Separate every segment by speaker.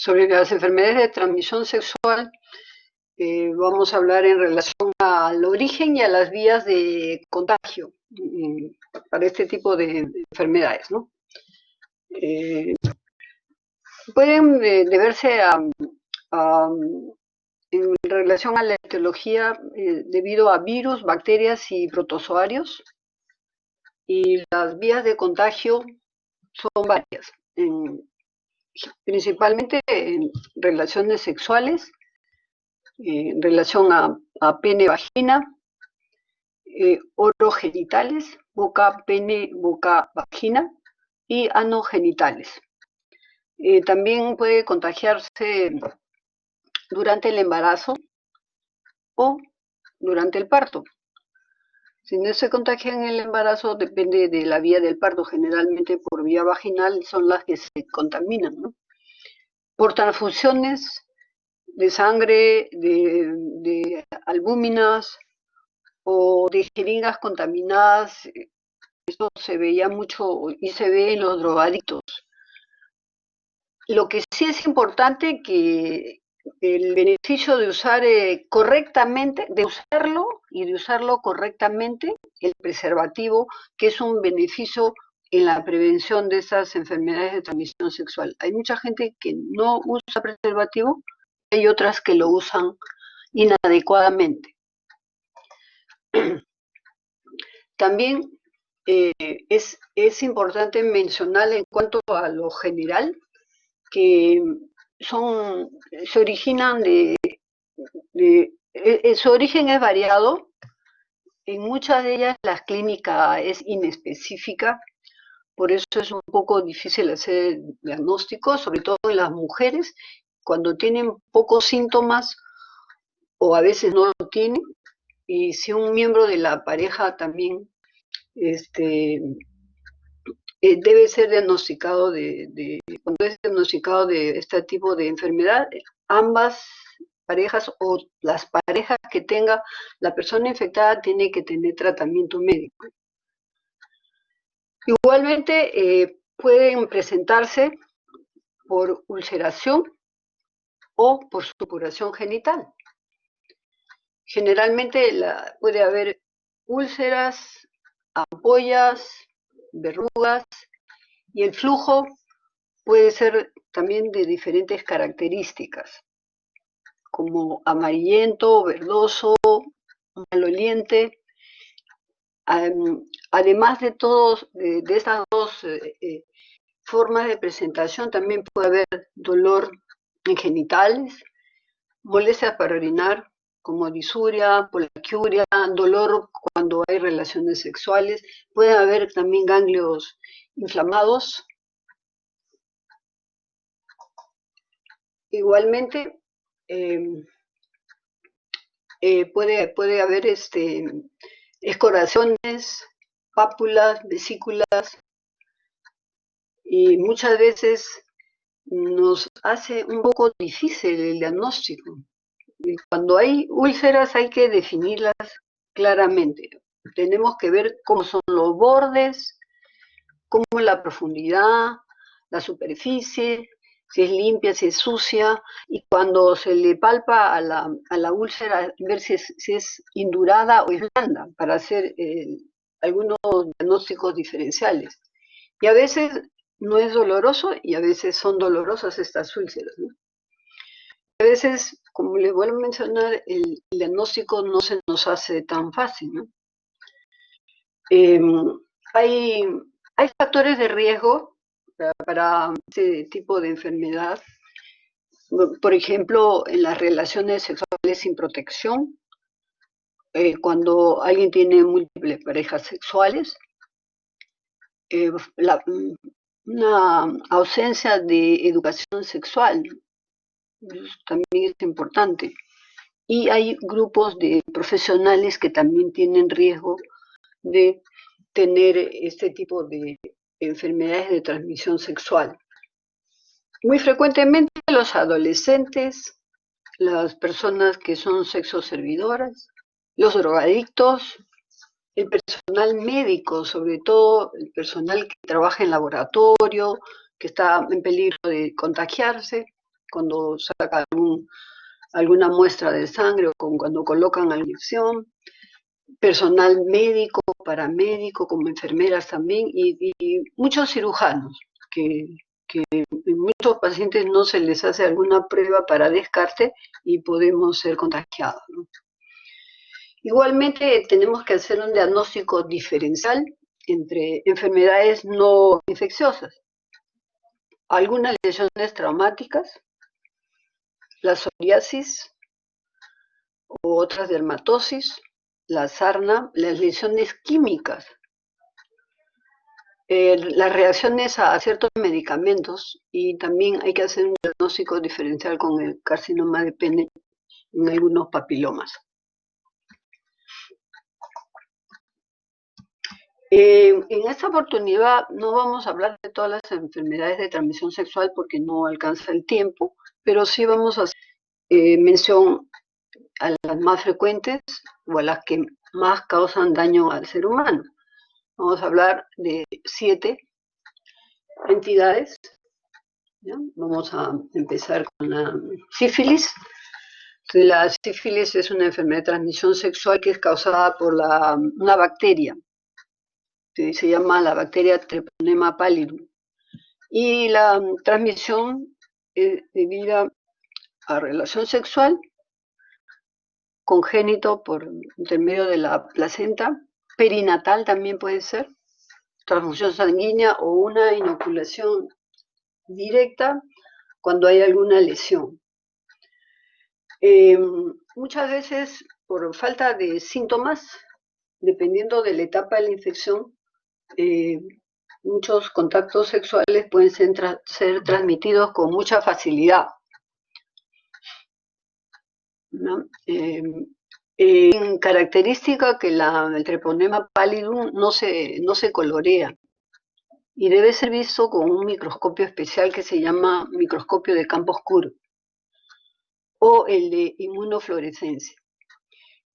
Speaker 1: Sobre las enfermedades de transmisión sexual, vamos a hablar en relación al origen y a las vías de contagio para este tipo de enfermedades, ¿no? Pueden deberse en relación a la etiología debido a virus, bacterias y protozoarios, y las vías de contagio son varias, principalmente en relaciones sexuales, en relación a pene-vagina, orogenitales, boca-pene, boca-vagina y anogenitales. También puede contagiarse durante el embarazo o durante el parto. Si no se contagia en el embarazo, depende de la vía del parto. Generalmente por vía vaginal son las que se contaminan, ¿no? Por transfusiones de sangre, de albúminas o de jeringas contaminadas. Eso se veía mucho y se ve en los drogadictos. Lo que sí es importante que el beneficio de usar correctamente, de usarlo correctamente, el preservativo, que es un beneficio en la prevención de esas enfermedades de transmisión sexual. Hay mucha gente que no usa preservativo, hay otras que lo usan inadecuadamente. También es importante mencionar en cuanto a lo general que se originan su origen es variado. En muchas de ellas la clínica es inespecífica, por eso es un poco difícil hacer el diagnóstico, sobre todo en las mujeres, cuando tienen pocos síntomas o a veces no lo tienen, y si un miembro de la pareja también debe ser diagnosticado cuando es diagnosticado de este tipo de enfermedad, ambas parejas o las parejas que tenga la persona infectada tiene que tener tratamiento médico. Igualmente pueden presentarse por ulceración o por supuración genital. Generalmente puede haber úlceras, ampollas, verrugas, y el flujo puede ser también de diferentes características, como amarillento, verdoso, maloliente. Además de estas dos formas de presentación, también puede haber dolor en genitales, molestias para orinar, como disuria, poliaquiuria, dolor cuando hay relaciones sexuales. Puede haber también ganglios inflamados. Igualmente, puede haber escorazones, pápulas, vesículas, y muchas veces nos hace un poco difícil el diagnóstico. Y cuando hay úlceras hay que definirlas claramente. Tenemos que ver cómo son los bordes, cómo es la profundidad, la superficie, si es limpia, si es sucia, y cuando se le palpa a la úlcera, ver si es indurada o es blanda, para hacer algunos diagnósticos diferenciales. Y a veces no es doloroso y a veces son dolorosas estas úlceras, ¿no? A veces, como les vuelvo a mencionar, el diagnóstico no se nos hace tan fácil, ¿no? Hay factores de riesgo para este tipo de enfermedad. Por ejemplo, en las relaciones sexuales sin protección, cuando alguien tiene múltiples parejas sexuales, una ausencia de educación sexual también es importante. Y hay grupos de profesionales que también tienen riesgo de tener este tipo de enfermedades de transmisión sexual. Muy frecuentemente los adolescentes, las personas que son sexoservidoras, los drogadictos, el personal médico, sobre todo el personal que trabaja en laboratorio, que está en peligro de contagiarse, cuando sacan alguna muestra de sangre o cuando colocan la inyección, personal médico, paramédico, como enfermeras también, y muchos cirujanos, que en muchos pacientes no se les hace alguna prueba para descarte y podemos ser contagiados, ¿no? Igualmente tenemos que hacer un diagnóstico diferencial entre enfermedades no infecciosas, algunas lesiones traumáticas, la psoriasis u otras dermatosis, la sarna, las lesiones químicas, las reacciones a ciertos medicamentos, y también hay que hacer un diagnóstico diferencial con el carcinoma de pene en algunos papilomas. En esta oportunidad no vamos a hablar de todas las enfermedades de transmisión sexual porque no alcanza el tiempo, pero sí vamos a hacer mención a las más frecuentes o a las que más causan daño al ser humano. Vamos a hablar de 7 entidades, ¿ya? Vamos a empezar con la sífilis. La sífilis es una enfermedad de transmisión sexual que es causada por una bacteria, que se llama la bacteria Treponema pallidum. Y la transmisión es debida a relación sexual, congénito por intermedio de la placenta, perinatal también puede ser, transfusión sanguínea o una inoculación directa cuando hay alguna lesión. Muchas veces, por falta de síntomas, dependiendo de la etapa de la infección, muchos contactos sexuales pueden ser transmitidos con mucha facilidad, ¿no? Característica que el treponema pallidum no se colorea y debe ser visto con un microscopio especial que se llama microscopio de campo oscuro o el de inmunofluorescencia.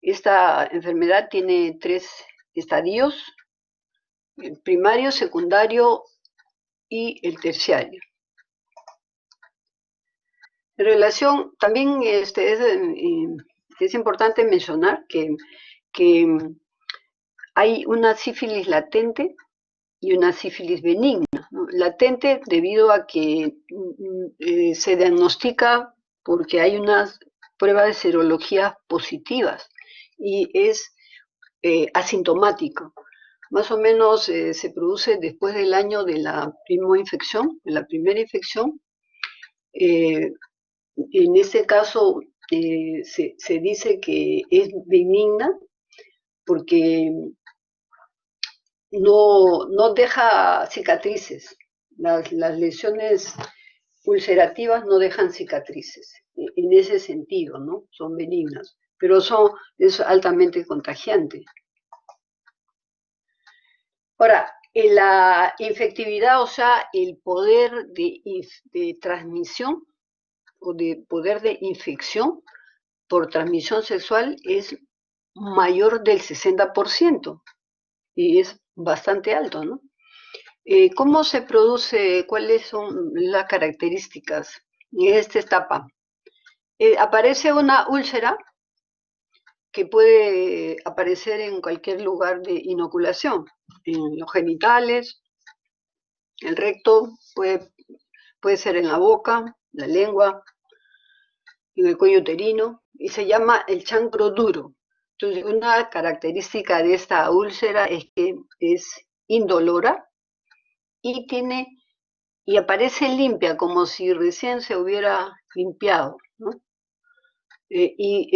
Speaker 1: Esta enfermedad tiene 3 estadios: el primario, secundario y el terciario. En relación, también es importante mencionar que hay una sífilis latente y una sífilis benigna, ¿no? Latente debido a que se diagnostica porque hay unas pruebas de serología positivas y es asintomático. Más o menos se produce después del año de la primera infección. En ese caso se dice que es benigna porque no deja cicatrices. Las lesiones ulcerativas no dejan cicatrices. En ese sentido, ¿no? Son benignas, pero es altamente contagiante. Ahora, la infectividad, o sea, el poder de transmisión o de poder de infección por transmisión sexual es mayor del 60% y es bastante alto, ¿no? ¿Cómo se produce? ¿Cuáles son las características en esta etapa? Aparece una úlcera que puede aparecer en cualquier lugar de inoculación, en los genitales, el recto, puede ser en la boca, la lengua, en el cuello uterino, y se llama el chancro duro. Entonces, una característica de esta úlcera es que es indolora y aparece limpia, como si recién se hubiera limpiado, ¿no? Y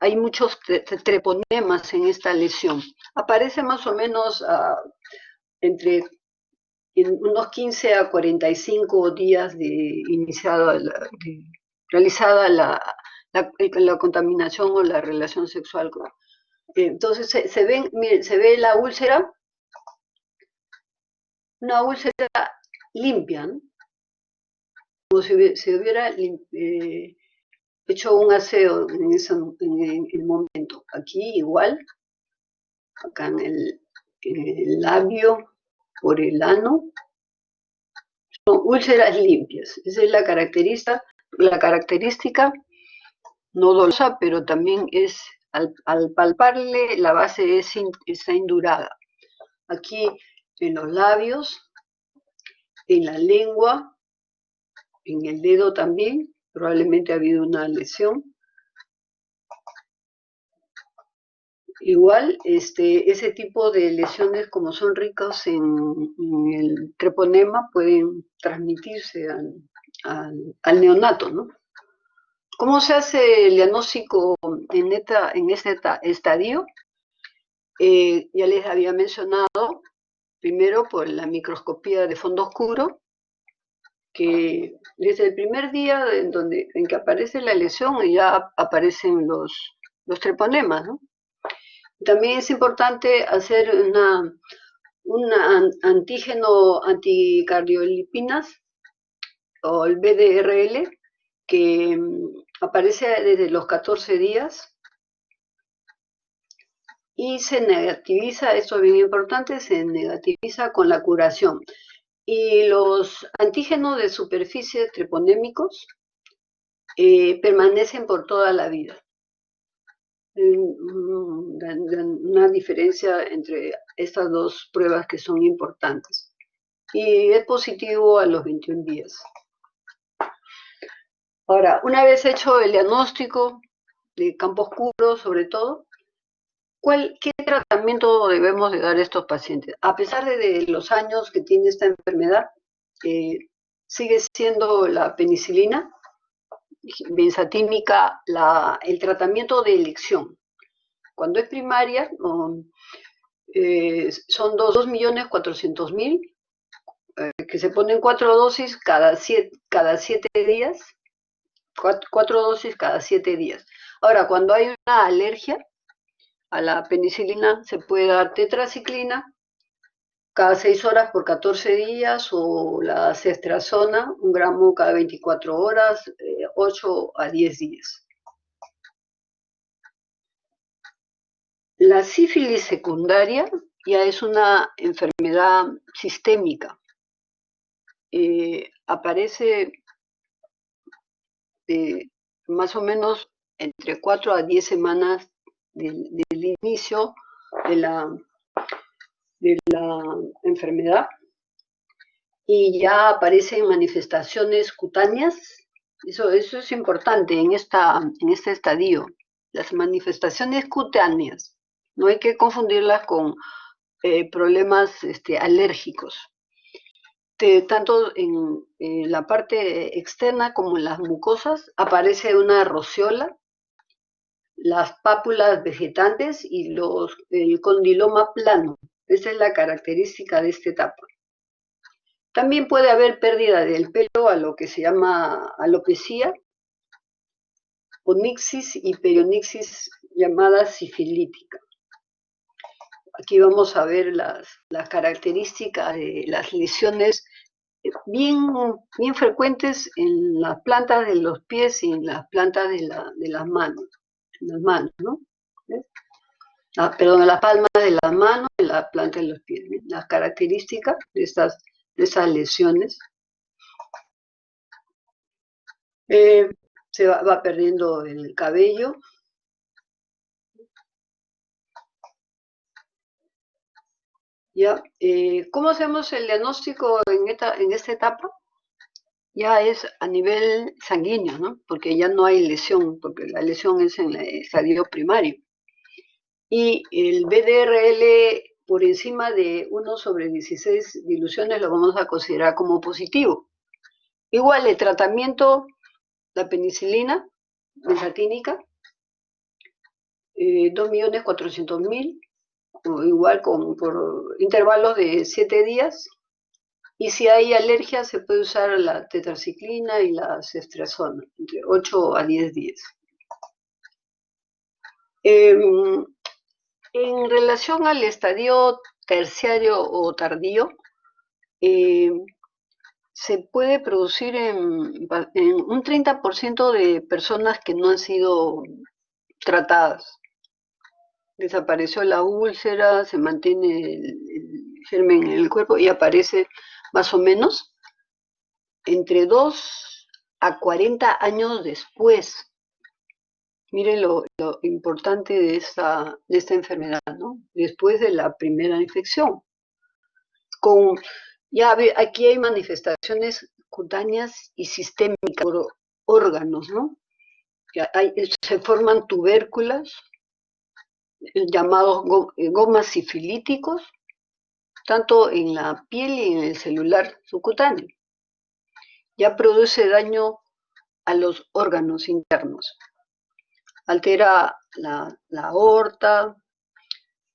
Speaker 1: hay muchos treponemas en esta lesión. Aparece más o menos en unos 15 a 45 días de realizada la contaminación o la relación sexual. Entonces se ve la úlcera, una úlcera limpia, ¿no? Como si se hubiera hecho un aseo en el momento. Aquí igual, acá en el labio, por el ano, úlceras limpias. Esa es la característica no dolorosa, pero también es, al palparle, la base está indurada. Aquí en los labios, en la lengua, en el dedo también, probablemente ha habido una lesión. Igual, ese tipo de lesiones, como son ricos en el treponema, pueden transmitirse al neonato, ¿no? ¿Cómo se hace el diagnóstico en este estadio? Ya les había mencionado, primero por la microscopía de fondo oscuro, que desde el primer día en que aparece la lesión ya aparecen los treponemas, ¿no? También es importante hacer un antígeno anticardiolipinas o el BDRL que aparece desde los 14 días y se negativiza, esto es bien importante, se negativiza con la curación. Y los antígenos de superficie treponémicos permanecen por toda la vida. Una diferencia entre estas dos pruebas que son importantes. Y es positivo a los 21 días. Ahora, una vez hecho el diagnóstico de campo oscuro, sobre todo, ¿qué tratamiento debemos de dar a estos pacientes? A pesar de los años que tiene esta enfermedad, sigue siendo la penicilina, benzatínica, el tratamiento de elección. Cuando es primaria, son 2.400.000, que se ponen 4 dosis cada 7 días, 4 dosis cada 7 días. Ahora, cuando hay una alergia a la penicilina, se puede dar tetraciclina cada 6 horas por 14 días o la ceftriaxona, 1 gramo cada 24 horas, 8 a 10 días. La sífilis secundaria ya es una enfermedad sistémica. Aparece más o menos entre 4 a 10 semanas del inicio de la enfermedad y ya aparecen manifestaciones cutáneas. Eso es importante en este estadio. Las manifestaciones cutáneas, no hay que confundirlas con problemas alérgicos. Tanto en la parte externa como en las mucosas aparece una roceola, las pápulas vegetantes y el condiloma plano. Esa es la característica de esta etapa. También puede haber pérdida del pelo, a lo que se llama alopecia, onixis y perionixis llamada sifilítica. Aquí vamos a ver las características de las lesiones bien frecuentes en las plantas de los pies y en las plantas de las manos, ¿no? Perdón, en las palmas de las manos y en la planta de los pies. ¿Ves? Las características de esas lesiones. Se va perdiendo el cabello. ¿Ya? ¿Cómo hacemos el diagnóstico en esta etapa? Ya es a nivel sanguíneo, ¿no? Porque ya no hay lesión, porque la lesión es en el estadio primario. Y el BDRL por encima de 1/16 diluciones lo vamos a considerar como positivo. Igual el tratamiento, la penicilina benzatínica, 2.400.000, igual por intervalos de 7 días. Y si hay alergia, se puede usar la tetraciclina y la ceftriaxona, entre 8 a 10 días. En relación al estadio terciario o tardío, se puede producir en un 30% de personas que no han sido tratadas. Desapareció la úlcera, se mantiene el germen en el cuerpo y aparece más o menos entre 2 a 40 años después. Miren lo importante de esta enfermedad, ¿no? Después de la primera infección. Aquí hay manifestaciones cutáneas y sistémicas por órganos, ¿no? Se forman tubérculos, llamados gomas sifilíticos, tanto en la piel y en el celular subcutáneo. Ya produce daño a los órganos internos. Altera la aorta,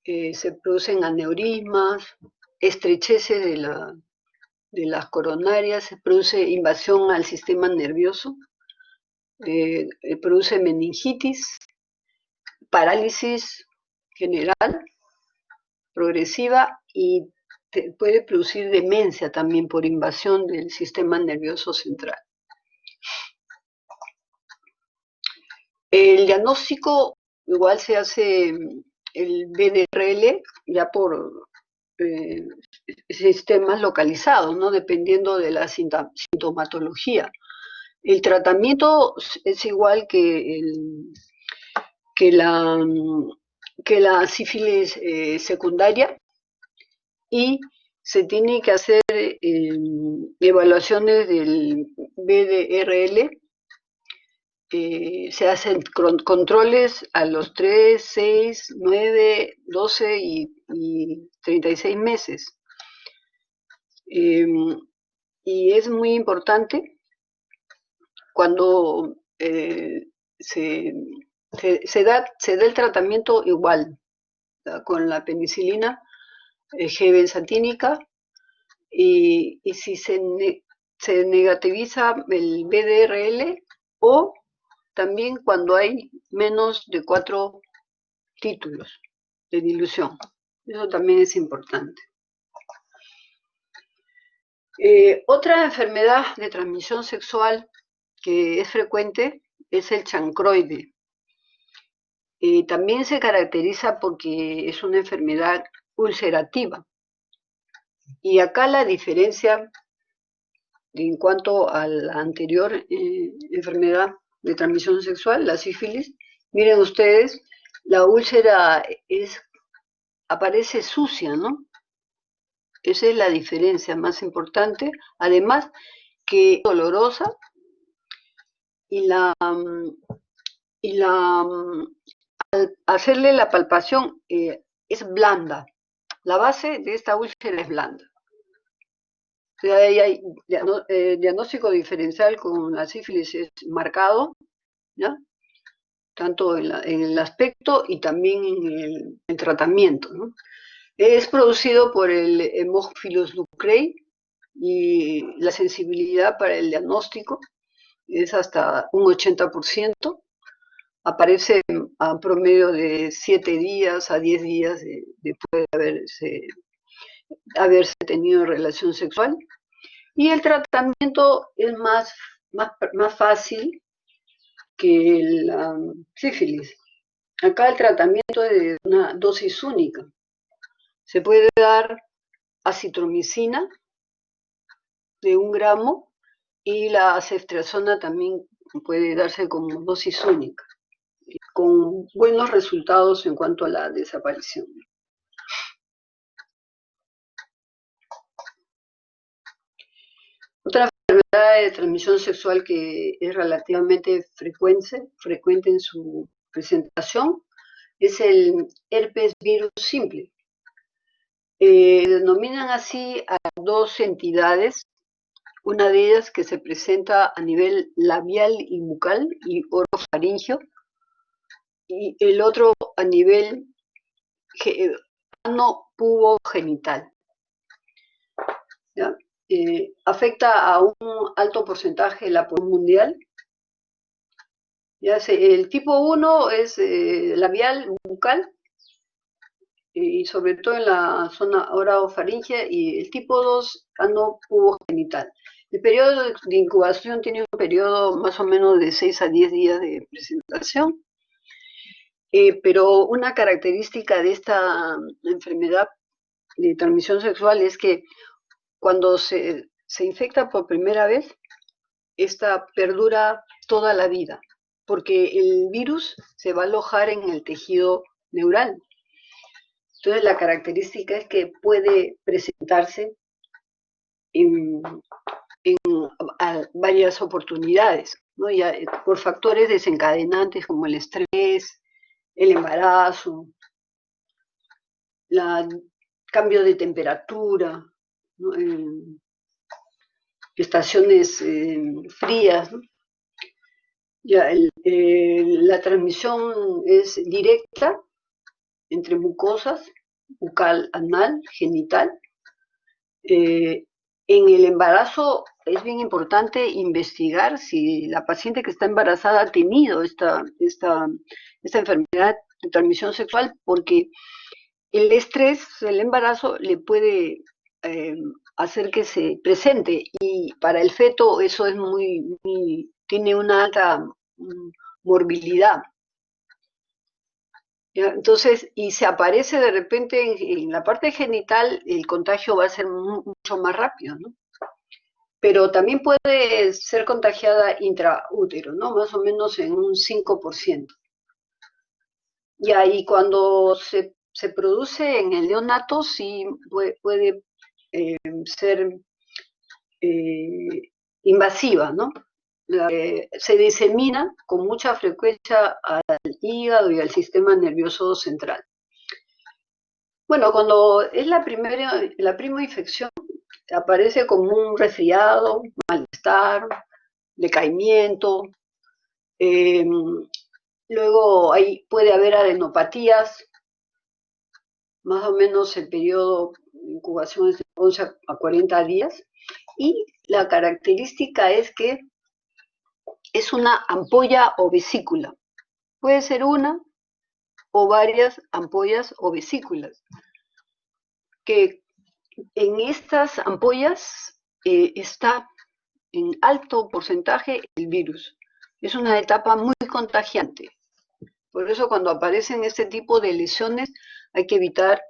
Speaker 1: se producen aneurismas, estrecheces de las coronarias, se produce invasión al sistema nervioso, produce meningitis, parálisis general, progresiva, y puede producir demencia también por invasión del sistema nervioso central. El diagnóstico igual se hace el BDRL ya por sistemas localizados, ¿no? Dependiendo de la sintomatología. El tratamiento es igual que la sífilis secundaria, y se tiene que hacer evaluaciones del BDRL. Se hacen controles a los 3, 6, 9, 12 y 36 meses. Y es muy importante cuando se da el tratamiento igual, con la penicilina G-benzatínica, y si se negativiza el BDRL, o también cuando hay menos de 4 títulos de dilución. Eso también es importante. Otra enfermedad de transmisión sexual que es frecuente es el chancroide. También se caracteriza porque es una enfermedad ulcerativa. Y acá la diferencia en cuanto a la anterior enfermedad de transmisión sexual, la sífilis, miren ustedes, la úlcera aparece sucia, ¿no? Esa es la diferencia más importante, además que es dolorosa, y al hacerle la palpación es blanda. La base de esta úlcera es blanda. O sea, ahí hay diagnóstico diferencial con la sífilis es marcado, ¿ya? Tanto en el aspecto y también en el tratamiento, ¿no? Es producido por el Haemophilus ducreyi, y la sensibilidad para el diagnóstico es hasta un 80%. Aparece a promedio de 7 días a 10 días después de haberse tenido relación sexual. Y el tratamiento es más fácil que la sífilis. Acá el tratamiento es de una dosis única. Se puede dar acitromicina de 1 gramo, y la ceftriaxona también puede darse como dosis única, con buenos resultados en cuanto a la desaparición. Otra enfermedad de transmisión sexual que es relativamente frecuente en su presentación, es el herpes virus simple. Denominan así a 2 entidades, una de ellas que se presenta a nivel labial y bucal y orofaringio, y el otro a nivel ano-pubogenital. ¿Ya? Afecta a un alto porcentaje de la población mundial. El tipo 1 es labial, bucal, y sobre todo en la zona orofaringea, y el tipo 2 ano-pubogenital. El periodo de incubación tiene un periodo más o menos de 6 a 10 días de presentación, pero una característica de esta enfermedad de transmisión sexual es que cuando se infecta por primera vez, esta perdura toda la vida, porque el virus se va a alojar en el tejido neural. Entonces la característica es que puede presentarse en, varias oportunidades, ¿no? Ya, por factores desencadenantes como el estrés, el embarazo, el cambio de temperatura, ¿no? Estaciones frías, ¿no? Ya, la transmisión es directa entre mucosas, bucal, anal, genital. En el embarazo es bien importante investigar si la paciente que está embarazada ha tenido esta enfermedad de transmisión sexual, porque el estrés del embarazo le puede eh, hacer que se presente, y para el feto eso es tiene una alta morbilidad. ¿Ya? Entonces, y se aparece de repente en la parte genital, el contagio va a ser mucho más rápido, ¿no? Pero también puede ser contagiada intraútero, ¿no? Más o menos en un 5%. Y ahí cuando se produce en el neonato, sí puede ser invasiva, ¿no? Se disemina con mucha frecuencia al hígado y al sistema nervioso central. Bueno, cuando es la primera infección, aparece como un resfriado, malestar, decaimiento. eh, Luego puede haber adenopatías, más o menos el periodo de incubación es de 11 a 40 días. Y la característica es que es una ampolla o vesícula. Puede ser una o varias ampollas o vesículas, que en estas ampollas está en alto porcentaje el virus. Es una etapa muy contagiante. Por eso cuando aparecen este tipo de lesiones hay que evitar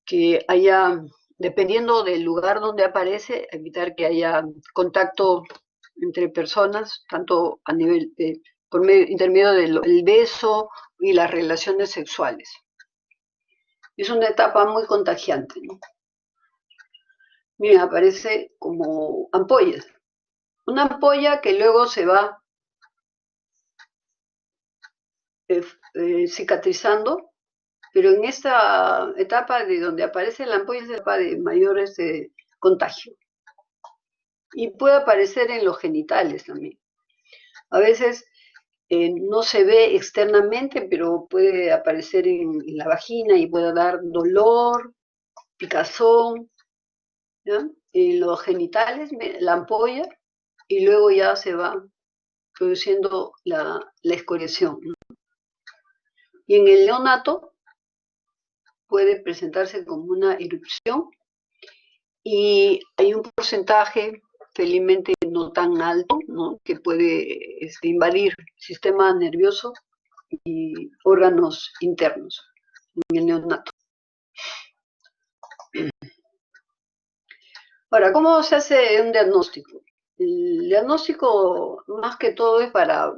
Speaker 1: que haya, dependiendo del lugar donde aparece, evitar que haya contacto entre personas, tanto a nivel por intermedio del beso y las relaciones sexuales. Es una etapa muy contagiante, ¿no? Miren, aparece como ampollas. Una ampolla que luego se va cicatrizando, pero en esta etapa de donde aparece la ampolla es la etapa de mayores contagio. Y puede aparecer en los genitales también. A veces no se ve externamente, pero puede aparecer en la vagina y puede dar dolor, picazón, ¿ya? En los genitales, la ampolla, y luego ya se va produciendo la escoriación, ¿no? Y en el neonato puede presentarse como una erupción, y hay un porcentaje felizmente no tan alto, ¿no?, que puede invadir el sistema nervioso y órganos internos en el neonato. Ahora, ¿cómo se hace un diagnóstico? El diagnóstico más que todo es para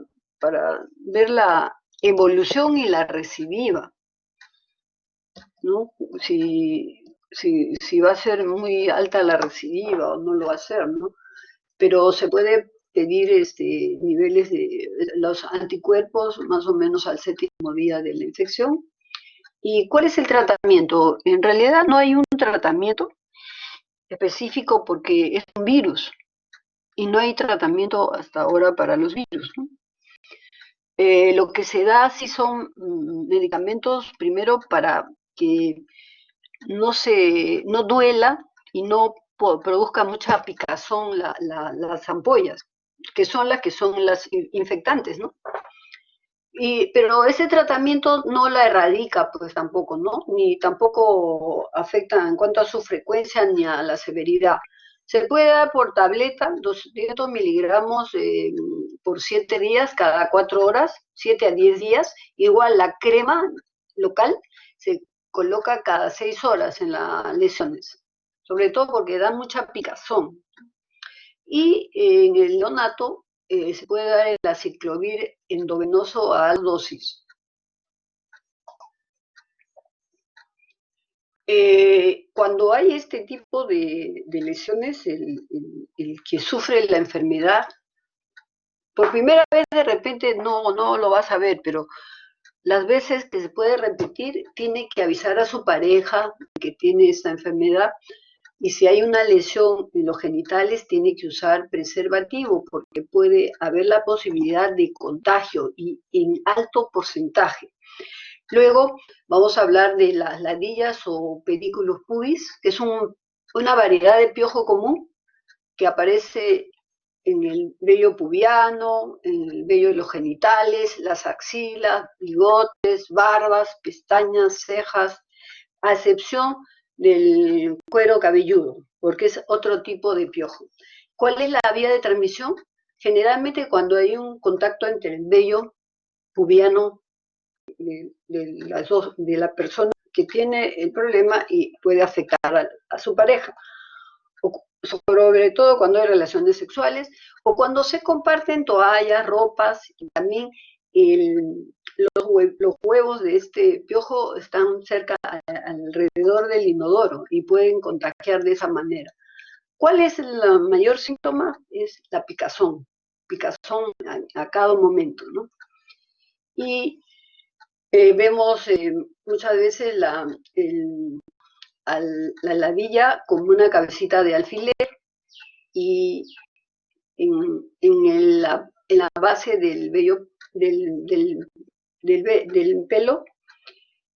Speaker 1: ver la evolución y la recidiva, ¿no? Si va a ser muy alta la recidiva o no lo va a ser, ¿no? Pero se puede pedir niveles de los anticuerpos más o menos al 7º día de la infección. ¿Y cuál es el tratamiento? En realidad no hay un tratamiento específico porque es un virus y no hay tratamiento hasta ahora para los virus, ¿no? Lo que se da sí son medicamentos primero para que no duela y no produzca mucha picazón las ampollas, que son las infectantes, ¿no? Pero ese tratamiento no la erradica, pues tampoco, ¿no? Ni tampoco afecta en cuanto a su frecuencia ni a la severidad. Se puede dar por tableta, 200 miligramos por 7 días, cada 4 horas, 7 a 10 días. Igual la crema local se coloca cada 6 horas en las lesiones, sobre todo porque da mucha picazón. Y en el neonato se puede dar el aciclovir endovenoso a alta dosis. Cuando hay este tipo de lesiones, el que sufre la enfermedad, por primera vez de repente no lo vas a ver, pero las veces que se puede repetir, tiene que avisar a su pareja que tiene esta enfermedad. Y si hay una lesión en los genitales, tiene que usar preservativo porque puede haber la posibilidad de contagio y en alto porcentaje. Luego vamos a hablar de las ladillas o pedículos pubis, que es una variedad de piojo común que aparece en el vello pubiano, en el vello de los genitales, las axilas, bigotes, barbas, pestañas, cejas, a excepción del cuero cabelludo, porque es otro tipo de piojo. ¿Cuál es la vía de transmisión? Generalmente cuando hay un contacto entre el vello pubiano de la persona que tiene el problema y puede afectar a su pareja, sobre todo cuando hay relaciones sexuales o cuando se comparten toallas, ropas y también los huevos de este piojo están cerca alrededor del inodoro y pueden contagiar de esa manera. ¿Cuál es el mayor síntoma? Es la picazón a cada momento, ¿no? Y vemos muchas veces la ladilla como una cabecita de alfiler y en la base del vello del pelo.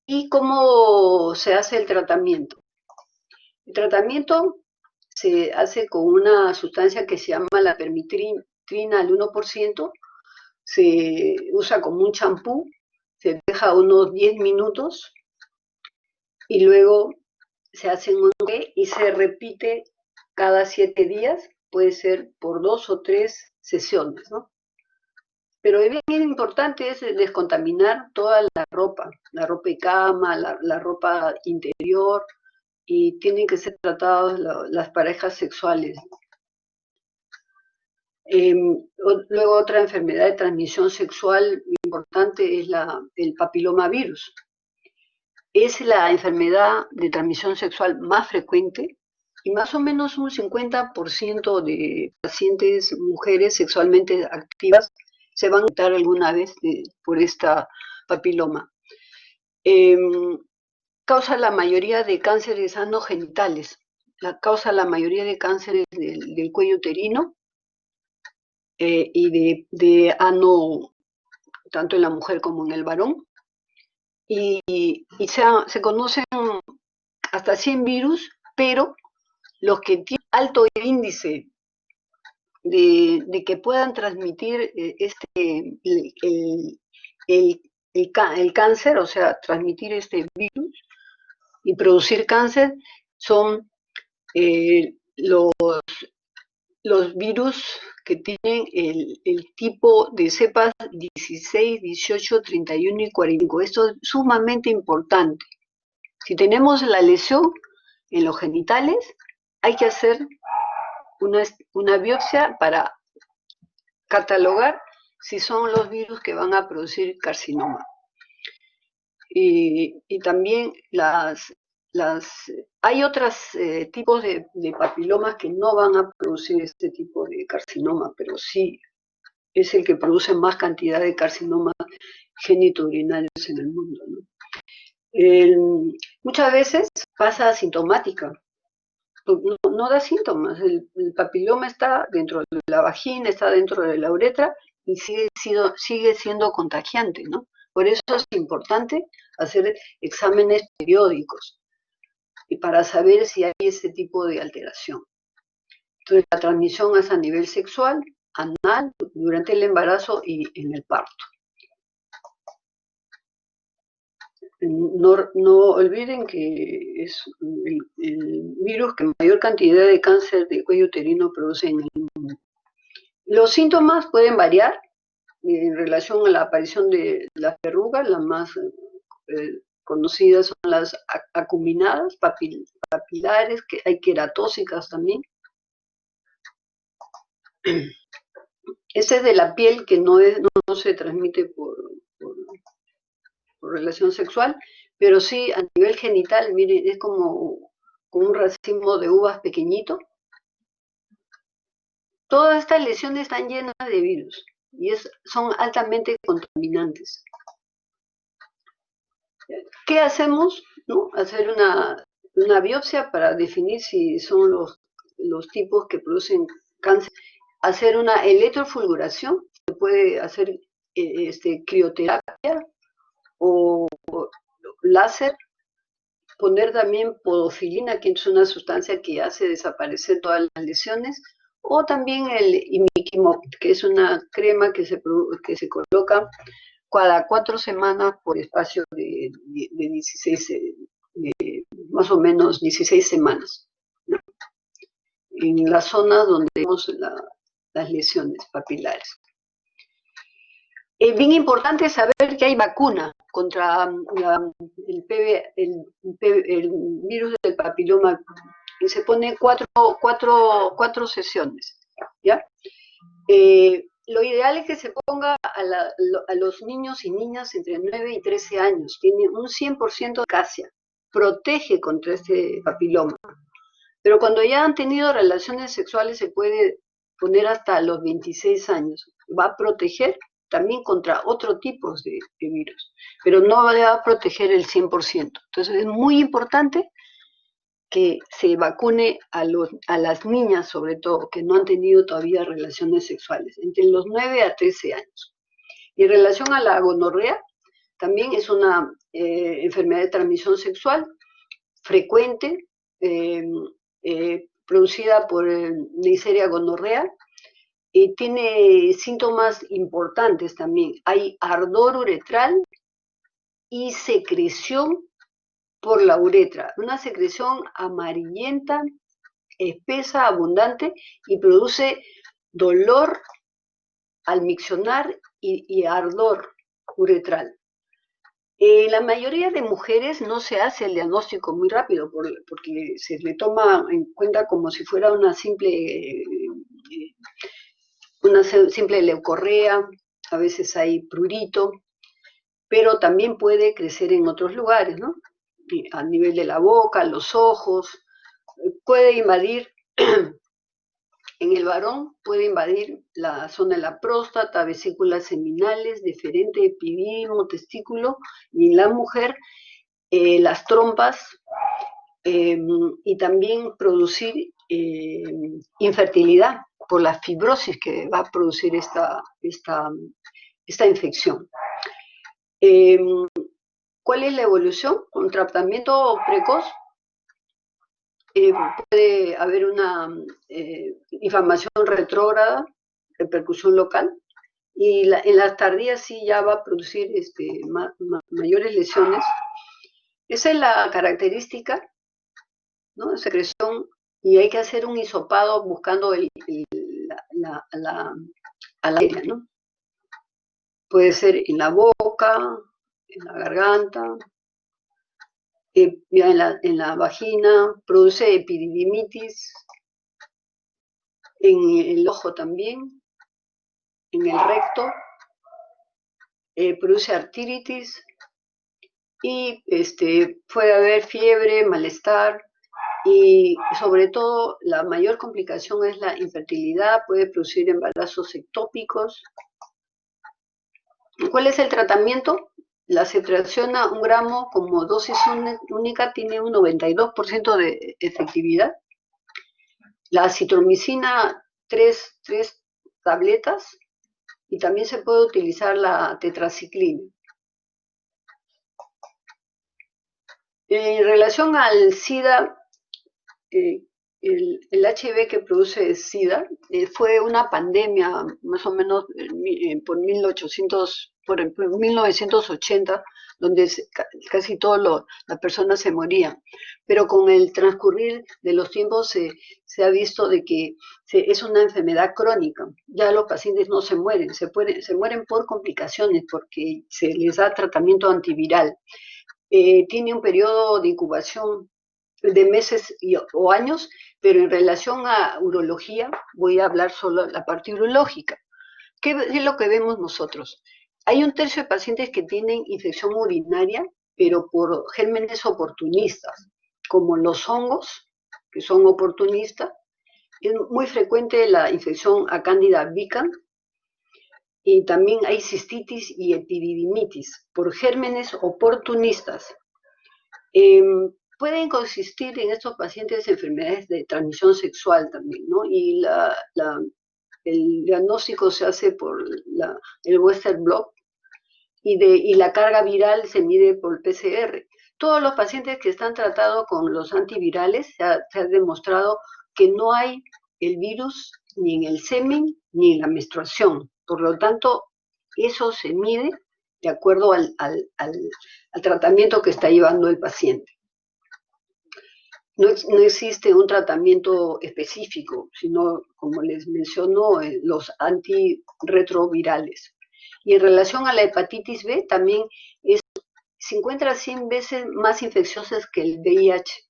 Speaker 1: ¿Y cómo se hace el tratamiento? El tratamiento se hace con una sustancia que se llama la permitrina al 1%, se usa como un champú, se deja unos 10 minutos y luego se hace un té y se repite cada 7 días, puede ser por 2 o 3 sesiones, ¿no? Pero bien importante es descontaminar toda la ropa de cama, la ropa interior, y tienen que ser tratadas las parejas sexuales. Luego otra enfermedad de transmisión sexual importante es el papilomavirus. Es la enfermedad de transmisión sexual más frecuente y más o menos un 50% de pacientes mujeres sexualmente activas se van a infectar alguna vez por esta papiloma. Causa la mayoría de cánceres anogenitales, causa la mayoría de cánceres del cuello uterino y de ano, tanto en la mujer como en el varón. Y se conocen hasta 100 virus, pero los que tienen alto índice de que puedan transmitir el cáncer, o sea, transmitir este virus y producir cáncer, son los virus que tienen el tipo de cepas 16, 18, 31 y 45. Esto es sumamente importante. Si tenemos la lesión en los genitales, hay que hacer una biopsia para catalogar si son los virus que van a producir carcinoma. Y también hay otros tipos de papilomas que no van a producir este tipo de carcinoma, pero sí es el que produce más cantidad de carcinomas genitourinarios en el mundo, ¿no? Muchas veces pasa asintomática, no da síntomas. El papiloma está dentro de la vagina, está dentro de la uretra y sigue siendo contagiante, ¿no? Por eso es importante hacer exámenes periódicos y para saber si hay ese tipo de alteración. Entonces, la transmisión es a nivel sexual, anal, durante el embarazo y en el parto. No olviden que es el virus que mayor cantidad de cáncer de cuello uterino produce en el mundo. Los síntomas pueden variar en relación a la aparición de las verrugas. Las más conocidas son las acuminadas, papilares, que hay queratóxicas también. Ese es de la piel que no se transmite por relación sexual, pero sí a nivel genital, miren, es como un racimo de uvas pequeñito. Todas estas lesiones están llenas de virus y son altamente contaminantes. ¿Qué hacemos? ¿No? Hacer una biopsia para definir si son los tipos que producen cáncer. Hacer una electrofulguración, se puede hacer crioterapia o láser, poner también podofilina, que es una sustancia que hace desaparecer todas las lesiones, o también el imiquimod, que es una crema que se coloca cada 4 semanas por espacio de 16, más o menos 16 semanas, ¿no? En las zonas donde tenemos las lesiones papilares. Es bien importante saber que hay vacuna contra el virus del papiloma y se pone cuatro sesiones, ¿ya? Lo ideal es que se ponga a los niños y niñas entre 9 y 13 años. Tiene un 100% de eficacia, protege contra este papiloma. Pero cuando ya han tenido relaciones sexuales se puede poner hasta los 26 años. Va a proteger también contra otro tipo de virus, pero no va a proteger el 100%. Entonces es muy importante que se vacune a las niñas, sobre todo, que no han tenido todavía relaciones sexuales, entre los 9 a 13 años. Y en relación a la gonorrea, también es una enfermedad de transmisión sexual frecuente, producida por Neisseria gonorrea, y tiene síntomas importantes también. Hay ardor uretral y secreción por la uretra, una secreción amarillenta, espesa, abundante, y produce dolor al miccionar y ardor uretral. La mayoría de mujeres no se hace el diagnóstico muy rápido porque se le toma en cuenta como si fuera una simple leucorrea, a veces hay prurito, pero también puede crecer en otros lugares, ¿no? A nivel de la boca, los ojos, puede invadir, en el varón puede invadir la zona de la próstata, vesículas seminales, deferente, epidídimo, testículo, y en la mujer las trompas, y también producir infertilidad por la fibrosis que va a producir esta infección. ¿Cuál es la evolución? Con tratamiento precoz puede haber una inflamación retrógrada, repercusión local, y en las tardías sí ya va a producir mayores lesiones. Esa es la característica, ¿no? Secreción, y hay que hacer un hisopado buscando la área, ¿no? Puede ser en la boca, en la garganta, en la vagina, produce epididimitis, en el ojo también, en el recto, produce artritis y puede haber fiebre, malestar, y sobre todo la mayor complicación es la infertilidad, puede producir embarazos ectópicos. ¿Cuál es el tratamiento? La ceftriaxona 1 gramo como dosis única tiene un 92% de efectividad. La acitromicina 3 tabletas, y también se puede utilizar la tetraciclina. En relación al SIDA, el HIV que produce SIDA fue una pandemia más o menos por 1980, donde casi todas las personas se morían. Pero con el transcurrir de los tiempos se ha visto de que es una enfermedad crónica. Ya los pacientes no se mueren, se mueren por complicaciones porque se les da tratamiento antiviral. Tiene un periodo de incubación de meses o años, pero en relación a urología voy a hablar solo la parte urológica. ¿Qué es lo que vemos nosotros? Hay un tercio de pacientes que tienen infección urinaria, pero por gérmenes oportunistas, como los hongos, que son oportunistas. Es muy frecuente la infección a Candida albicans, y también hay cistitis y epididimitis por gérmenes oportunistas. Pueden consistir en estos pacientes enfermedades de transmisión sexual también, ¿no? Y el diagnóstico se hace por el Western blot y la carga viral se mide por PCR. Todos los pacientes que están tratados con los antivirales se ha demostrado que no hay el virus ni en el semen ni en la menstruación. Por lo tanto, eso se mide de acuerdo al tratamiento que está llevando el paciente. No existe un tratamiento específico, sino, como les menciono, los antirretrovirales. Y en relación a la hepatitis B, también se encuentra 100 veces más infecciosas que el VIH.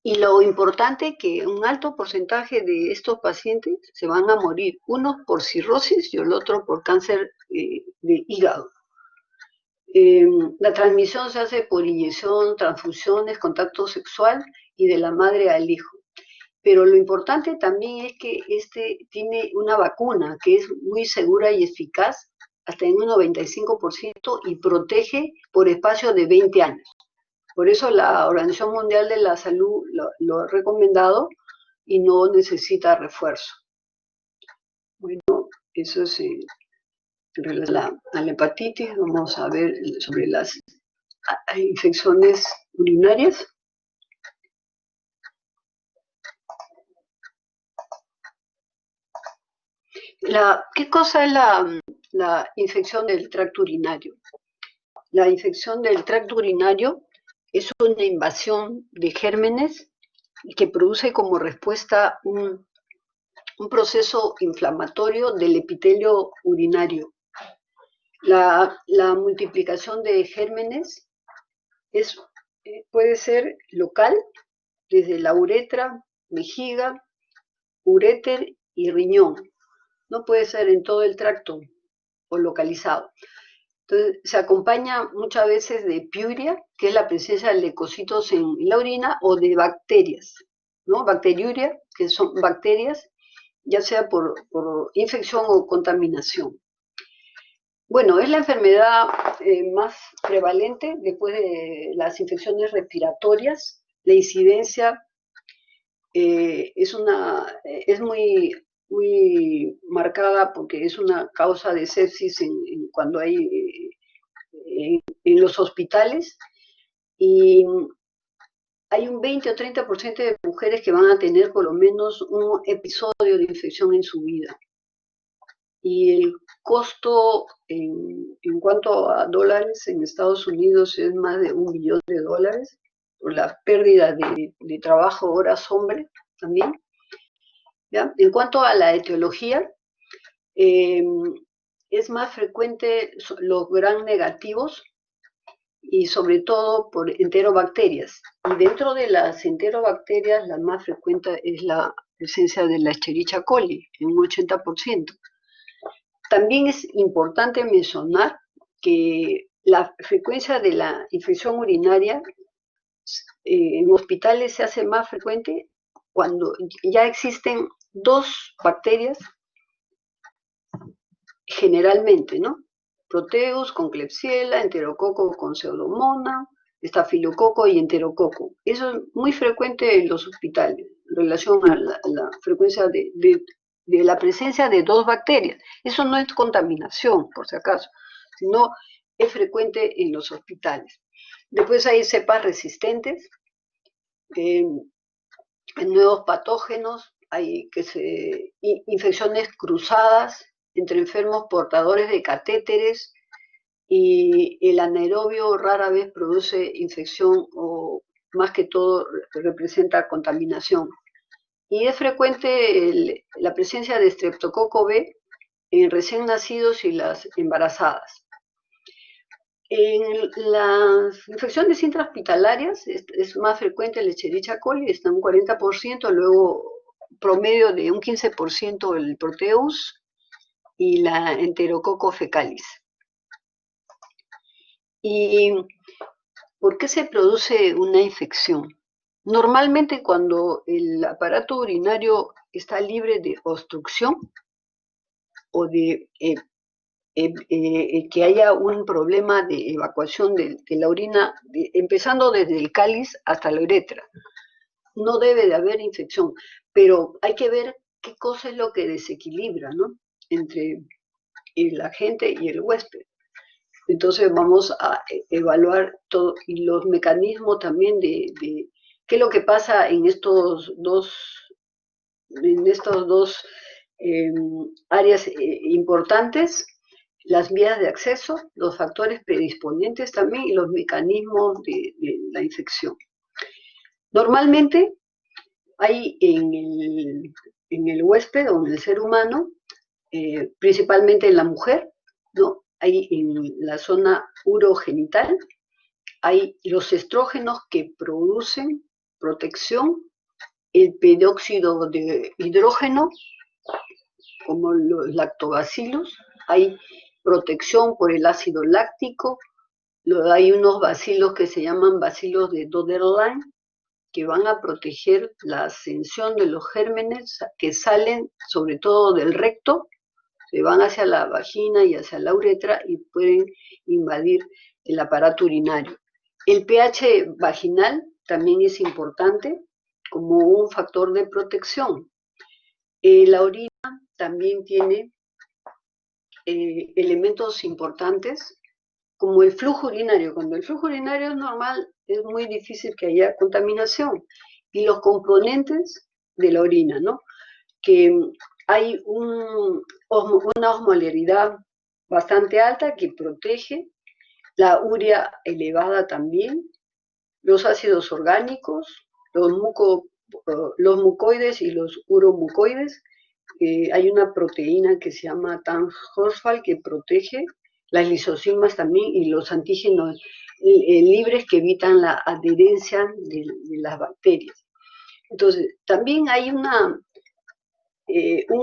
Speaker 1: Y lo importante es que un alto porcentaje de estos pacientes se van a morir, uno por cirrosis y el otro por cáncer de hígado. La transmisión se hace por inyección, transfusiones, contacto sexual y de la madre al hijo. Pero lo importante también es que tiene una vacuna que es muy segura y eficaz, hasta en un 95%, y protege por espacio de 20 años. Por eso la Organización Mundial de la Salud lo ha recomendado y no necesita refuerzo. Bueno, eso es en relación a la hepatitis. Vamos a ver sobre las infecciones urinarias. ¿Qué cosa es la infección del tracto urinario? La infección del tracto urinario es una invasión de gérmenes que produce como respuesta un proceso inflamatorio del epitelio urinario. La multiplicación de gérmenes puede ser local, desde la uretra, vejiga, uréter y riñón. No puede ser en todo el tracto o localizado. Entonces, se acompaña muchas veces de piuria, que es la presencia de leucocitos en la orina, o de bacterias, ¿no? Bacteriuria, que son bacterias, ya sea por infección o contaminación. Bueno, es la enfermedad más prevalente después de las infecciones respiratorias. La incidencia es muy marcada porque es una causa de sepsis cuando hay en los hospitales, y hay un 20 o 30% de mujeres que van a tener por lo menos un episodio de infección en su vida. Y el costo en cuanto a dólares en Estados Unidos es más de $1 billón por la pérdida de trabajo, horas hombre también. ¿Ya? En cuanto a la etiología, es más frecuente los gram negativos y sobre todo por enterobacterias. Y dentro de las enterobacterias, la más frecuente es la presencia de la Escherichia coli, en un 80%. También es importante mencionar que la frecuencia de la infección urinaria en hospitales se hace más frecuente cuando ya existen 2 bacterias, generalmente, ¿no? Proteus con Klebsiella, Enterococo con Pseudomonas, Estafilococo y Enterococo. Eso es muy frecuente en los hospitales, en relación a la frecuencia de la presencia de 2 bacterias. Eso no es contaminación, por si acaso, sino es frecuente en los hospitales. Después hay cepas resistentes, nuevos patógenos, hay infecciones cruzadas entre enfermos portadores de catéteres, y el anaerobio rara vez produce infección o más que todo representa contaminación. Y es frecuente la presencia de Streptococo B en recién nacidos y las embarazadas. En las infecciones intrahospitalarias es más frecuente el Escherichia coli, está un 40%, luego promedio de un 15% el Proteus y la Enterococo fecalis. ¿Y por qué se produce una infección? Normalmente cuando el aparato urinario está libre de obstrucción o de que haya un problema de evacuación de la orina, empezando desde el cáliz hasta la uretra. No debe de haber infección, pero hay que ver qué cosa es lo que desequilibra, ¿no? Entre el agente y el huésped. Entonces vamos a evaluar todo y los mecanismos también de qué es lo que pasa en estos dos eh, áreas importantes, las vías de acceso, los factores predisponentes también y los mecanismos de la infección. Normalmente hay en el huésped o en el ser humano, principalmente en la mujer, ¿no? Hay en la zona urogenital, hay los estrógenos que producen protección, el peróxido de hidrógeno, como los lactobacilos, hay protección por el ácido láctico, hay unos bacilos que se llaman bacilos de Doederlein, que van a proteger la ascensión de los gérmenes que salen sobre todo del recto, se van hacia la vagina y hacia la uretra y pueden invadir el aparato urinario. El pH vaginal también es importante como un factor de protección. La orina también tiene elementos importantes como el flujo urinario. Cuando el flujo urinario es normal, es muy difícil que haya contaminación. Y los componentes de la orina, ¿no? Que hay una osmolaridad bastante alta que protege, la urea elevada también, los ácidos orgánicos, los mucoides y los uromucoides. Hay una proteína que se llama TAN-Horsfall que protege las lisosimas también y los antígenos libres que evitan la adherencia de las bacterias. Entonces, también hay un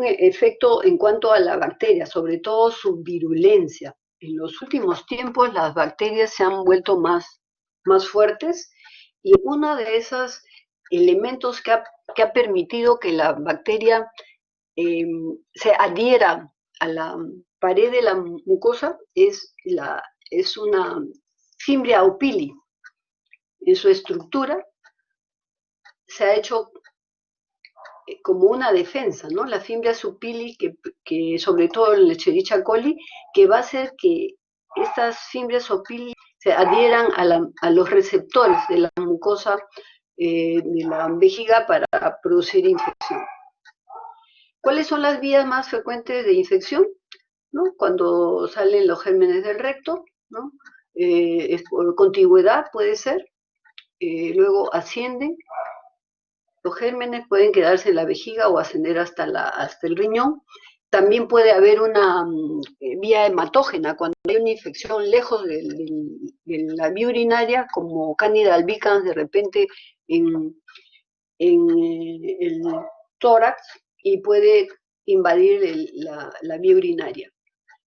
Speaker 1: efecto en cuanto a la bacteria, sobre todo su virulencia. En los últimos tiempos las bacterias se han vuelto más fuertes y uno de esos elementos que ha permitido que la bacteria se adhiera a la pared de la mucosa es una Fimbria opili. En su estructura se ha hecho como una defensa, ¿no? La Fimbria supili, que sobre todo en el Escherichia coli, que va a hacer que estas fimbrias opili se adhieran a los receptores de la mucosa de la vejiga para producir infección. ¿Cuáles son las vías más frecuentes de infección? ¿No? Cuando salen los gérmenes del recto, ¿no? Por contigüedad puede ser, luego ascienden, los gérmenes pueden quedarse en la vejiga o ascender hasta el riñón. También puede haber una vía hematógena, cuando hay una infección lejos de la vía urinaria, como Candida albicans de repente en el tórax y puede invadir la vía urinaria.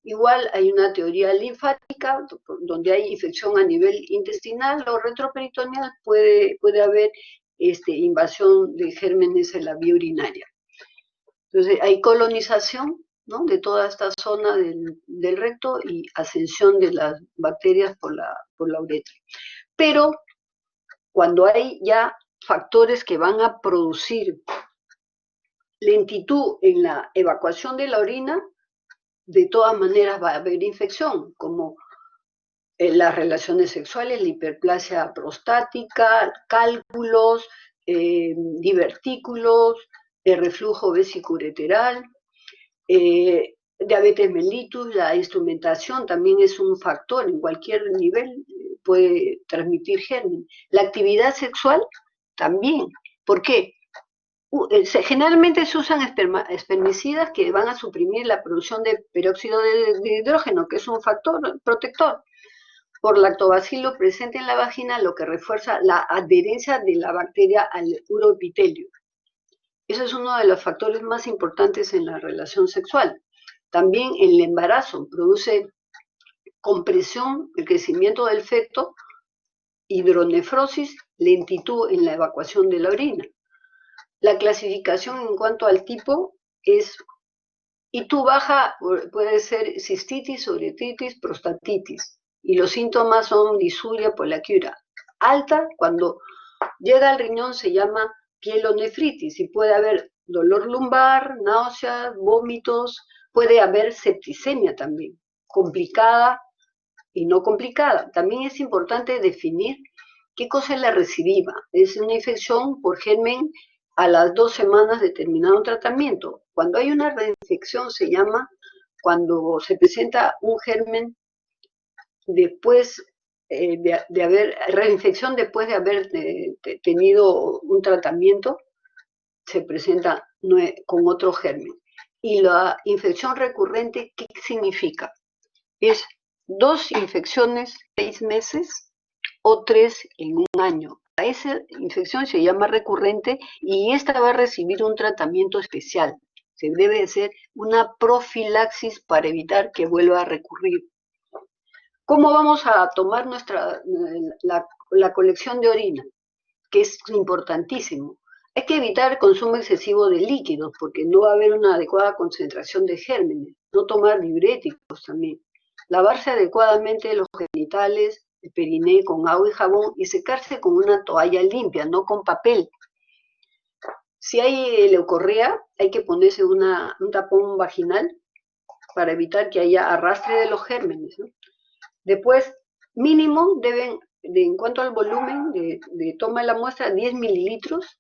Speaker 1: Igual hay una teoría linfática, donde hay infección a nivel intestinal o retroperitoneal, puede haber invasión de gérmenes en la vía urinaria. Entonces hay colonización, ¿no? De toda esta zona del recto y ascensión de las bacterias por la uretra. Pero cuando hay ya factores que van a producir lentitud en la evacuación de la orina, de todas maneras va a haber infección, como las relaciones sexuales, la hiperplasia prostática, cálculos, divertículos, el reflujo vesicureteral, diabetes mellitus, la instrumentación también es un factor, en cualquier nivel puede transmitir germen. La actividad sexual también. ¿Por qué? Generalmente se usan espermicidas que van a suprimir la producción de peróxido de hidrógeno, que es un factor protector. por lactobacilo presente en la vagina, lo que refuerza la adherencia de la bacteria al uroepitelio. Eso es uno de los factores más importantes en la relación sexual. También el embarazo produce compresión, el crecimiento del feto, hidronefrosis, lentitud en la evacuación de la orina. La clasificación en cuanto al tipo es ITU baja, puede ser cistitis, uretritis, prostatitis. Y los síntomas son disuria, poliaquia. Alta, cuando llega al riñón se llama pielonefritis y puede haber dolor lumbar, náuseas, vómitos, puede haber septicemia también, complicada y no complicada. También es importante definir qué cosa es la recidiva. Es una infección por germen a las 2 semanas de terminar un tratamiento. Cuando hay una reinfección se llama cuando se presenta un germen después de haber, reinfección después de haber tenido un tratamiento, se presenta con otro germen. Y la infección recurrente, ¿qué significa? Es 2 infecciones 6 meses o 3 en un año. A esa infección se llama recurrente y esta va a recibir un tratamiento especial. Se debe hacer una profilaxis para evitar que vuelva a recurrir. ¿Cómo vamos a tomar la colección de orina? Que es importantísimo. Hay que evitar el consumo excesivo de líquidos porque no va a haber una adecuada concentración de gérmenes. No tomar diuréticos también. Lavarse adecuadamente los genitales, el periné con agua y jabón y secarse con una toalla limpia, no con papel. Si hay leucorrea, hay que ponerse un tapón vaginal para evitar que haya arrastre de los gérmenes, ¿no? Después, mínimo deben, en cuanto al volumen de toma de la muestra, 10 mililitros,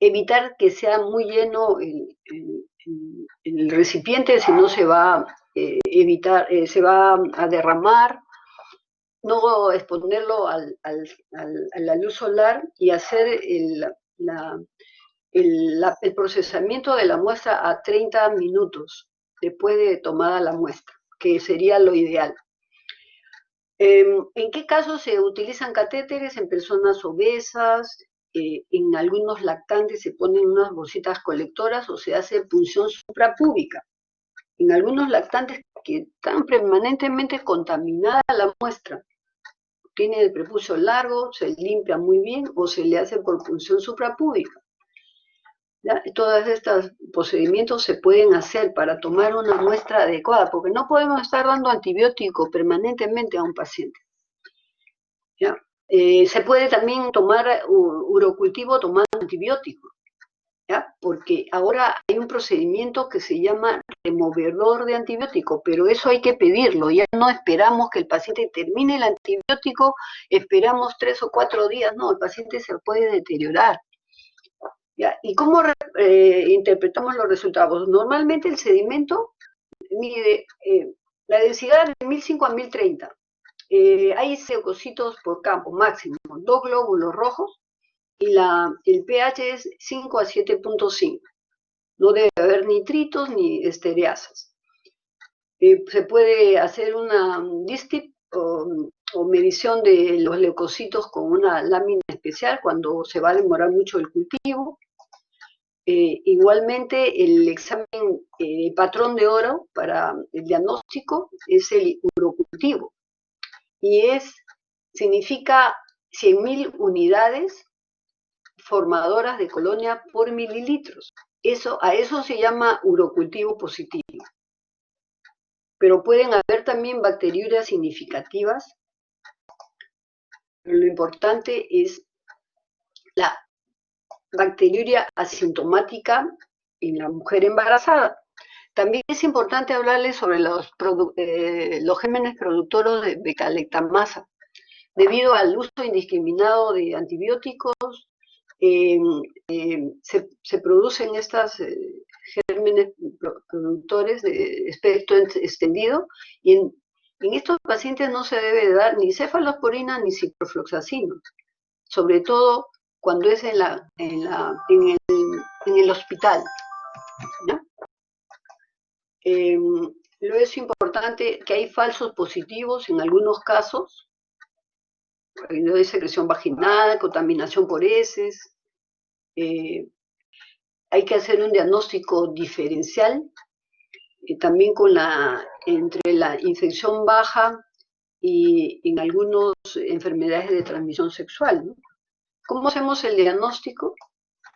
Speaker 1: evitar que sea muy lleno el recipiente, si no se va a se va a derramar, no exponerlo a la luz solar y hacer el procesamiento de la muestra a 30 minutos después de tomada la muestra, que sería lo ideal. ¿En qué casos se utilizan catéteres? En personas obesas, en algunos lactantes se ponen unas bolsitas colectoras o se hace punción suprapúbica. En algunos lactantes que están permanentemente contaminada la muestra, tiene el prepucio largo, se limpia muy bien o se le hace por punción suprapúbica. ¿Ya? Todos estos procedimientos se pueden hacer para tomar una muestra adecuada, porque no podemos estar dando antibiótico permanentemente a un paciente. ¿Ya? Se puede también tomar urocultivo tomando antibiótico, ¿ya? Porque ahora hay un procedimiento que se llama removedor de antibiótico, pero eso hay que pedirlo, ya no esperamos que el paciente termine el antibiótico, esperamos 3 o 4 días, no, el paciente se puede deteriorar. ¿Ya? ¿Y cómo interpretamos los resultados? Normalmente el sedimento mide la densidad de 1005 a 1030. Hay leucocitos por campo máximo, 2 glóbulos rojos y el pH es 5 a 7.5. No debe haber nitritos ni estereasas. Se puede hacer una DISTIP o medición de los leucocitos con una lámina especial cuando se va a demorar mucho el cultivo. Igualmente, el examen patrón de oro para el diagnóstico es el urocultivo y significa 100.000 unidades formadoras de colonia por mililitros. A eso se llama urocultivo positivo. Pero pueden haber también bacteriurias significativas. Lo importante es la bacteriuria asintomática en la mujer embarazada. También es importante hablarles sobre los gérmenes productores de beta-lactamasa. Debido al uso indiscriminado de antibióticos, se producen estos gérmenes productores de espectro extendido y en estos pacientes no se debe dar ni cefalosporina ni ciprofloxacino, sobre todo cuando es en el hospital, ¿no? Luego es importante que hay falsos positivos en algunos casos, no hay secreción vaginal, contaminación por heces. Hay que hacer un diagnóstico diferencial también entre la infección baja y en algunas enfermedades de transmisión sexual, ¿no? ¿Cómo hacemos el diagnóstico?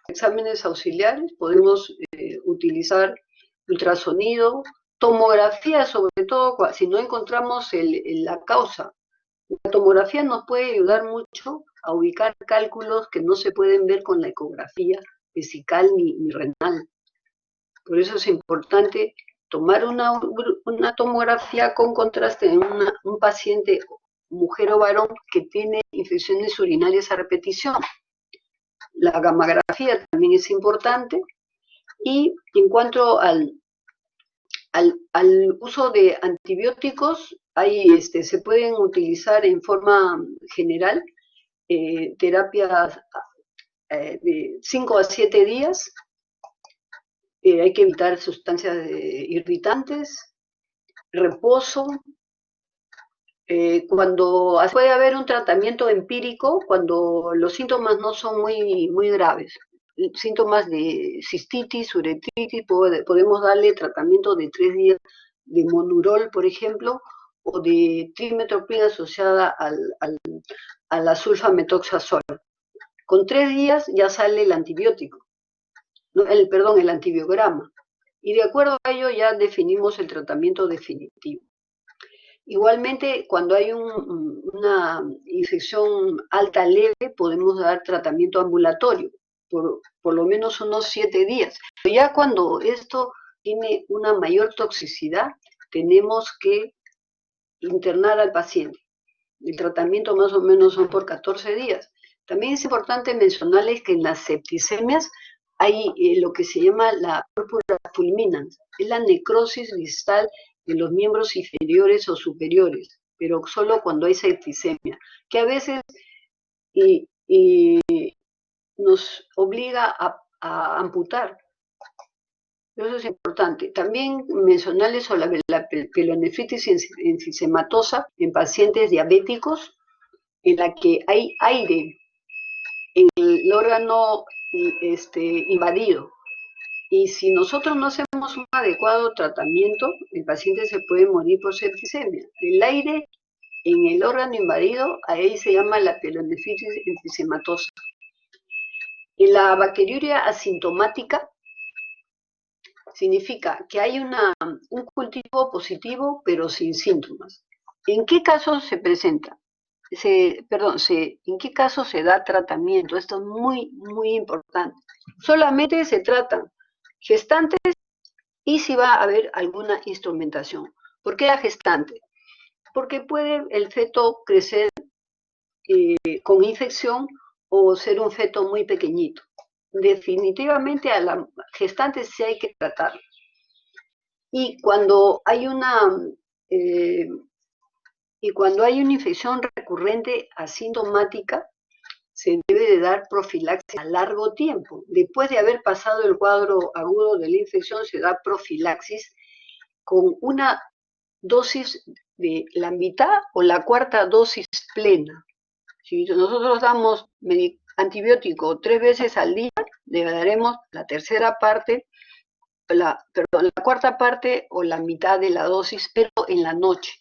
Speaker 1: Exámenes auxiliares, podemos utilizar ultrasonido, tomografía, sobre todo si no encontramos la causa. La tomografía nos puede ayudar mucho a ubicar cálculos que no se pueden ver con la ecografía vesical ni renal. Por eso es importante tomar una tomografía con contraste en un paciente, mujer o varón, que tiene infecciones urinarias a repetición. La gammagrafía también es importante. Y en cuanto al uso de antibióticos, se pueden utilizar en forma general terapias de 5 a 7 días. Hay que evitar sustancias irritantes, reposo. Cuando puede haber un tratamiento empírico, cuando los síntomas no son muy graves. Síntomas de cistitis, uretritis, podemos darle tratamiento de 3 días de monurol, por ejemplo, o de trimetoprim asociada a la sulfamethoxazol. Con 3 días ya sale el antibiótico, el antibiograma. Y de acuerdo a ello ya definimos el tratamiento definitivo. Igualmente, cuando hay una infección alta leve, podemos dar tratamiento ambulatorio, por lo menos unos 7 días. Pero ya cuando esto tiene una mayor toxicidad, tenemos que internar al paciente. El tratamiento más o menos son por 14 días. También es importante mencionarles que en las septicemias hay lo que se llama la púrpura fulminans, es la necrosis distal de los miembros inferiores o superiores, pero solo cuando hay septicemia, que a veces nos obliga a amputar. Eso es importante. También mencionarles sobre la pielonefritis enfisematosa en pacientes diabéticos, en la que hay aire en el órgano invadido. Y si nosotros no hacemos un adecuado tratamiento, el paciente se puede morir por septicemia. El aire en el órgano invadido, ahí se llama la pielonefritis enfisematosa. En la bacteriuria asintomática significa que hay un cultivo positivo pero sin síntomas. ¿En qué casos se presenta? ¿En qué caso se da tratamiento? Esto es muy importante. Solamente se tratan gestantes y si va a haber alguna instrumentación. ¿Por qué la gestante? Porque puede el feto crecer con infección o ser un feto muy pequeñito. Definitivamente a la gestante sí hay que tratar. Y cuando hay una infección recurrente asintomática, se debe de dar profilaxis a largo tiempo. Después de haber pasado el cuadro agudo de la infección, se da profilaxis con una dosis de la mitad o la cuarta dosis plena. Si nosotros damos antibiótico 3 veces al día, le daremos la tercera parte, la cuarta parte o la mitad de la dosis, pero en la noche.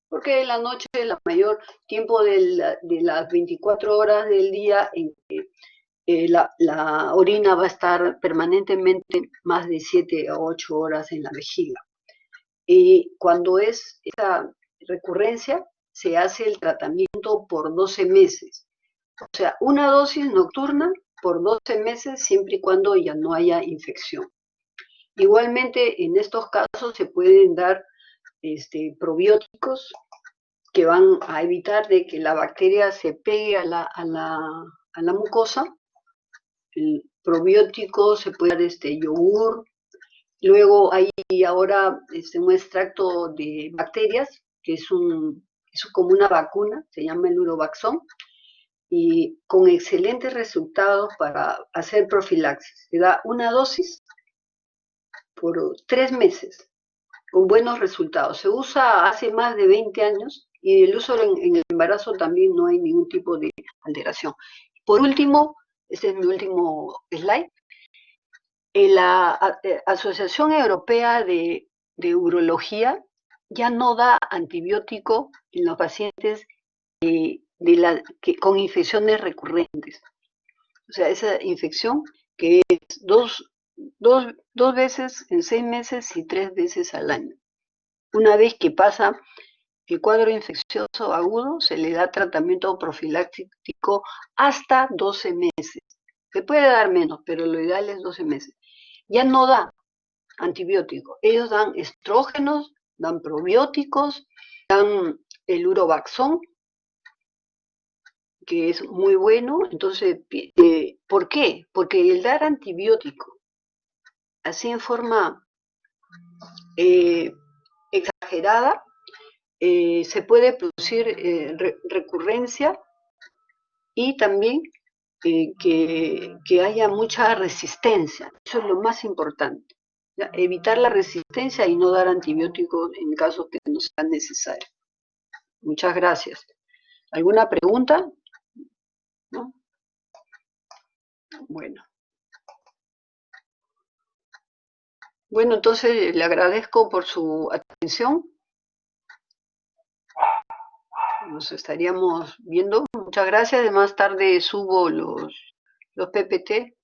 Speaker 1: Porque en la noche es el mayor tiempo de las 24 horas del día en que la orina va a estar permanentemente más de 7 a 8 horas en la vejiga. Y cuando es esa recurrencia, se hace el tratamiento por 12 meses. O sea, una dosis nocturna por 12 meses siempre y cuando ya no haya infección. Igualmente, en estos casos se pueden dar probióticos que van a evitar de que la bacteria se pegue a la mucosa. El probiótico se puede dar yogur. Luego hay ahora un extracto de bacterias, que es como una vacuna, se llama el Urovaxón, y con excelentes resultados para hacer profilaxis. Se da una dosis por 3 meses, con buenos resultados. Se usa hace más de 20 años Y el uso en el embarazo también no hay ningún tipo de alteración. Por último, este es mi último slide, la Asociación Europea de Urología ya no da antibiótico en los pacientes con infecciones recurrentes. O sea, esa infección que es dos veces en 6 meses y 3 veces al año. Una vez que pasa el cuadro infeccioso agudo, se le da tratamiento profiláctico hasta 12 meses. Se puede dar menos, pero lo ideal es 12 meses. Ya no da antibiótico. Ellos dan estrógenos, dan probióticos, dan el urovaxón, que es muy bueno. Entonces, ¿por qué? Porque el dar antibiótico así en forma exagerada, se puede producir recurrencia y también que haya mucha resistencia. Eso es lo más importante. ¿Ya? Evitar la resistencia y no dar antibióticos en casos que no sean necesarios. Muchas gracias. ¿Alguna pregunta? ¿No? Bueno. Bueno, entonces le agradezco por su atención. Nos estaríamos viendo. Muchas gracias. De más tarde subo los PPT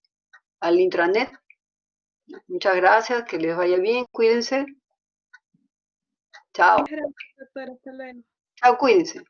Speaker 1: al intranet. Muchas gracias. Que les vaya bien. Cuídense. Chao.
Speaker 2: Gracias, doctora. Hasta luego.
Speaker 1: Chao, cuídense.